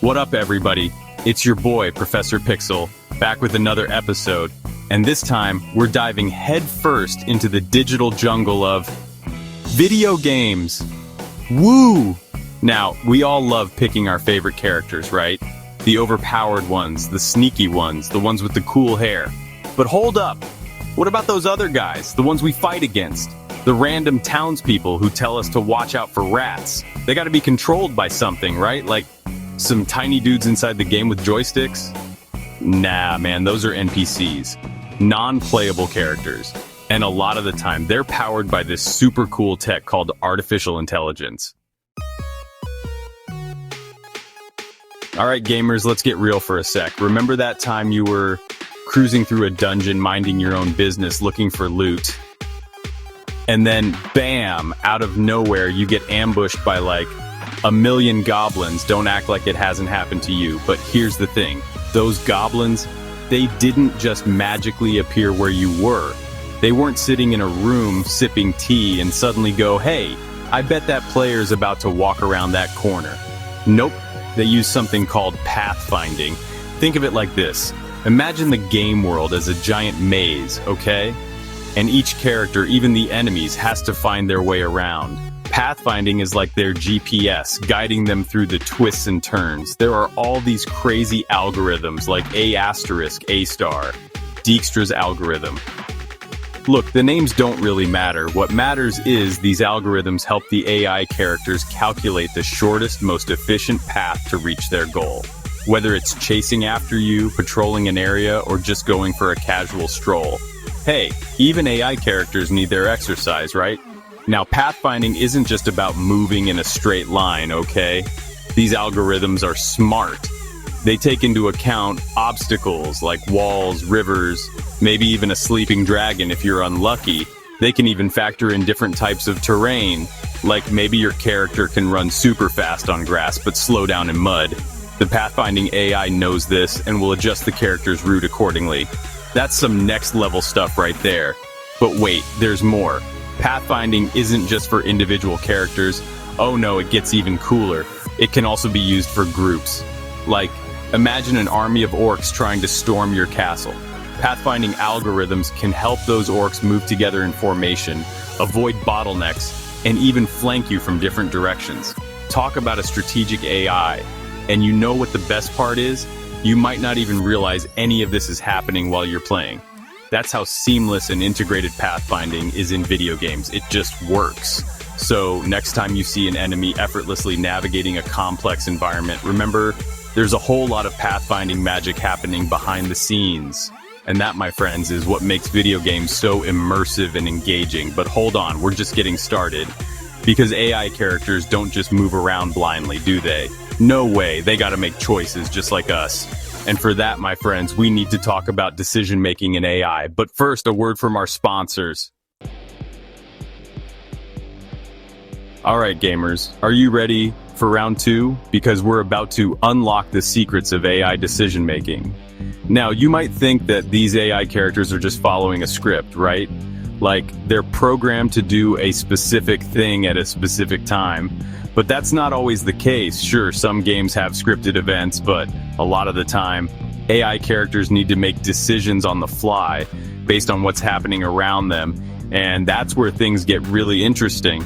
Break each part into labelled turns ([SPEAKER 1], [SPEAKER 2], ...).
[SPEAKER 1] What up, everybody? It's your boy, Professor Pixel, back with another episode, and this time we're diving headfirst into the digital jungle of video games. Woo! Now, we all love picking our favorite characters, right? The overpowered ones, the sneaky ones, the ones with the cool hair. But hold up! What about those other guys, the ones we fight against? The random townspeople who tell us to watch out for rats. They gotta be controlled by something, right? Like some tiny dudes inside the game with joysticks? Nah, man, those are NPCs. Non-playable characters. And a lot of the time, they're powered by this super cool tech called artificial intelligence. Alright gamers, let's get real for a sec. Remember that time you were cruising through a dungeon, minding your own business, looking for loot? And then, bam, out of nowhere, you get ambushed by like a million goblins. Don't act like it hasn't happened to you. But here's the thing. Those goblins, they didn't just magically appear where you were. They weren't sitting in a room sipping tea and suddenly go, hey, I bet that player's about to walk around that corner. Nope. They use something called pathfinding. Think of it like this. Imagine the game world as a giant maze, okay? And each character, even the enemies, has to find their way around. Pathfinding is like their GPS, guiding them through the twists and turns. There are all these crazy algorithms like A*, A star, Dijkstra's algorithm. Look, the names don't really matter. What matters is these algorithms help the AI characters calculate the shortest, most efficient path to reach their goal. Whether it's chasing after you, patrolling an area, or just going for a casual stroll. Hey, even AI characters need their exercise, right? Now, pathfinding isn't just about moving in a straight line, okay? These algorithms are smart. They take into account obstacles like walls, rivers, maybe even a sleeping dragon if you're unlucky. They can even factor in different types of terrain, like maybe your character can run super fast on grass but slow down in mud. The pathfinding AI knows this and will adjust the character's route accordingly. That's some next level stuff right there. But wait, there's more. Pathfinding isn't just for individual characters. Oh no, it gets even cooler. It can also be used for groups. Like, imagine an army of orcs trying to storm your castle. Pathfinding algorithms can help those orcs move together in formation, avoid bottlenecks, and even flank you from different directions. Talk about a strategic AI. And you know what the best part is? You might not even realize any of this is happening while you're playing. That's how seamless and integrated pathfinding is in video games. It just works. So next time you see an enemy effortlessly navigating a complex environment, remember, there's a whole lot of pathfinding magic happening behind the scenes. And that, my friends, is what makes video games so immersive and engaging. But hold on, we're just getting started. Because AI characters don't just move around blindly, do they? No way, they gotta make choices just like us. And for that, my friends, we need to talk about decision-making in AI. But first, a word from our sponsors. Alright gamers, are you ready for round 2? Because we're about to unlock the secrets of AI decision-making. Now, you might think that these AI characters are just following a script, right? Like, they're programmed to do a specific thing at a specific time. But that's not always the case. Sure, some games have scripted events, but a lot of the time, AI characters need to make decisions on the fly based on what's happening around them, and that's where things get really interesting.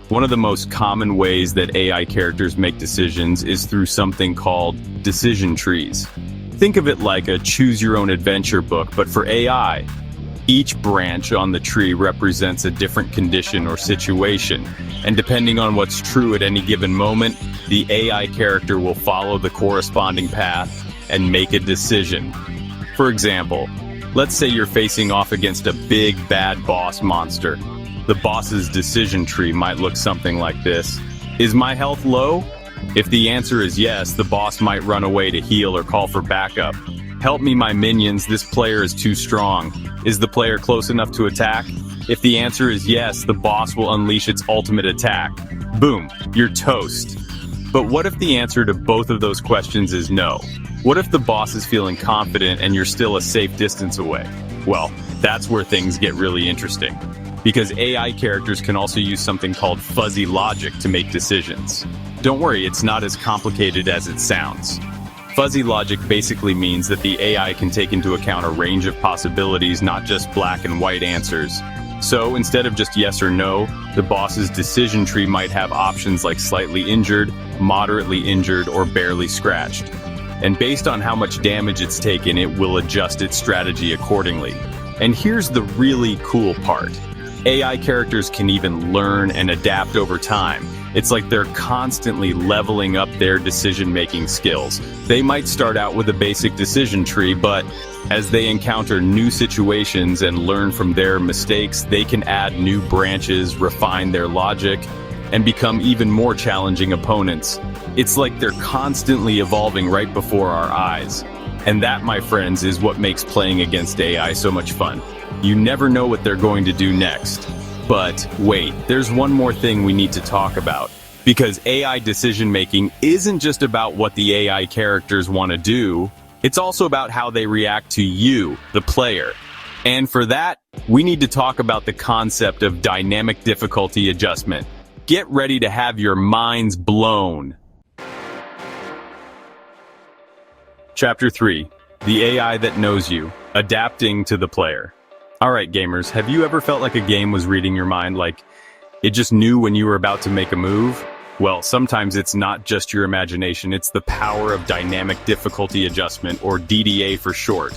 [SPEAKER 1] One of the most common ways that AI characters make decisions is through something called decision trees. Think of it like a choose-your-own-adventure book, but for AI. Each branch on the tree represents a different condition or situation, and depending on what's true at any given moment, the AI character will follow the corresponding path and make a decision. For example, let's say you're facing off against a big bad boss monster. The boss's decision tree might look something like this. Is my health low? If the answer is yes, the boss might run away to heal or call for backup. Help me, my minions, this player is too strong. Is the player close enough to attack? If the answer is yes, the boss will unleash its ultimate attack. Boom, you're toast. But what if the answer to both of those questions is no? What if the boss is feeling confident and you're still a safe distance away? Well, that's where things get really interesting. because AI characters can also use something called fuzzy logic to make decisions. Don't worry, it's not as complicated as it sounds. Fuzzy logic basically means that the AI can take into account a range of possibilities, not just black and white answers. So instead of just yes or no, the boss's decision tree might have options like slightly injured, moderately injured, or barely scratched. And based on how much damage it's taken, it will adjust its strategy accordingly. And here's the really cool part. AI characters can even learn and adapt over time. It's like they're constantly leveling up their decision-making skills. They might start out with a basic decision tree, but as they encounter new situations and learn from their mistakes, they can add new branches, refine their logic, and become even more challenging opponents. It's like they're constantly evolving right before our eyes. And that, my friends, is what makes playing against AI so much fun. You never know what they're going to do next. But wait, there's one more thing we need to talk about. Because AI decision-making isn't just about what the AI characters want to do, it's also about how they react to you, the player. And for that, we need to talk about the concept of dynamic difficulty adjustment. Get ready to have your minds blown. Chapter 3. The AI that knows you. Adapting to the player. Alright gamers, have you ever felt like a game was reading your mind, like it just knew when you were about to make a move? Well, sometimes it's not just your imagination, it's the power of dynamic difficulty adjustment, or DDA for short.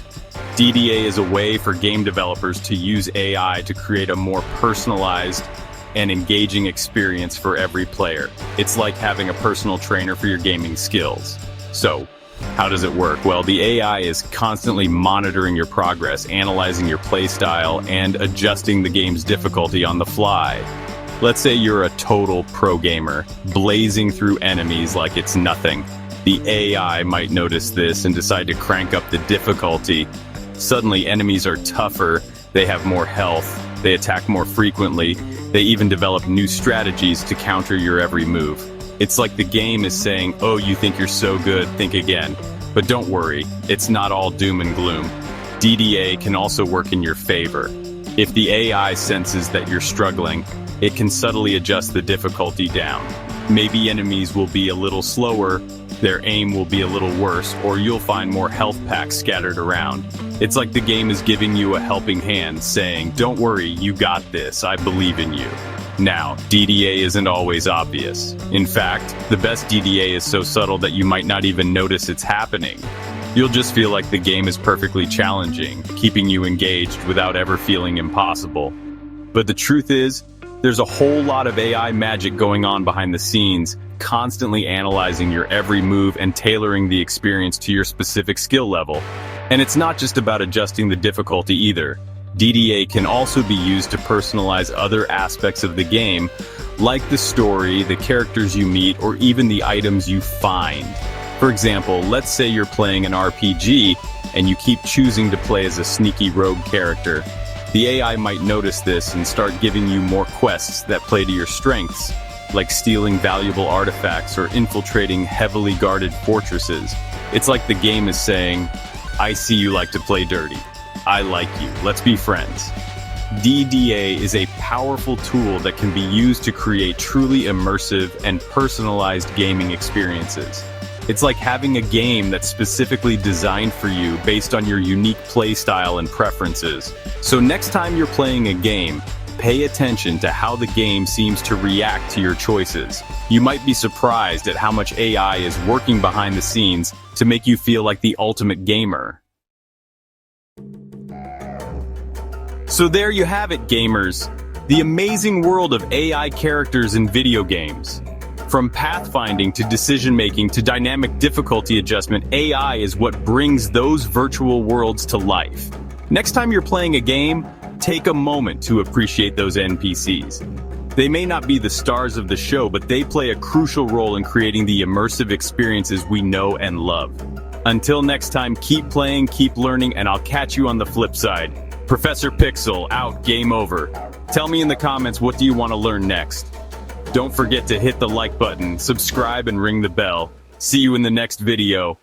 [SPEAKER 1] DDA is a way for game developers to use AI to create a more personalized and engaging experience for every player. It's like having a personal trainer for your gaming skills. So, how does it work? Well, the AI is constantly monitoring your progress, analyzing your playstyle, and adjusting the game's difficulty on the fly. Let's say you're a total pro gamer, blazing through enemies like it's nothing. The AI might notice this and decide to crank up the difficulty. Suddenly, enemies are tougher, they have more health, they attack more frequently, they even develop new strategies to counter your every move. It's like the game is saying, oh, you think you're so good, think again. But don't worry, it's not all doom and gloom. DDA can also work in your favor. If the AI senses that you're struggling, it can subtly adjust the difficulty down. Maybe enemies will be a little slower, their aim will be a little worse, or you'll find more health packs scattered around. It's like the game is giving you a helping hand, saying, don't worry, you got this, I believe in you. Now, DDA isn't always obvious. In fact, the best DDA is so subtle that you might not even notice it's happening. You'll just feel like the game is perfectly challenging, keeping you engaged without ever feeling impossible. But the truth is, there's a whole lot of AI magic going on behind the scenes, constantly analyzing your every move and tailoring the experience to your specific skill level. And it's not just about adjusting the difficulty either. DDA can also be used to personalize other aspects of the game, like the story, the characters you meet, or even the items you find. For example, let's say you're playing an RPG and you keep choosing to play as a sneaky rogue character. The AI might notice this and start giving you more quests that play to your strengths, like stealing valuable artifacts or infiltrating heavily guarded fortresses. It's like the game is saying, I see you like to play dirty. I like you. Let's be friends. DDA is a powerful tool that can be used to create truly immersive and personalized gaming experiences. It's like having a game that's specifically designed for you based on your unique playstyle and preferences. So next time you're playing a game, pay attention to how the game seems to react to your choices. You might be surprised at how much AI is working behind the scenes to make you feel like the ultimate gamer. So there you have it, gamers. The amazing world of AI characters in video games. From pathfinding to decision-making to dynamic difficulty adjustment, AI is what brings those virtual worlds to life. Next time you're playing a game, take a moment to appreciate those NPCs. They may not be the stars of the show, but they play a crucial role in creating the immersive experiences we know and love. Until next time, keep playing, keep learning, and I'll catch you on the flip side. Professor Pixel, out, game over. Tell me in the comments, what do you want to learn next? Don't forget to hit the like button, subscribe, and ring the bell. See you in the next video.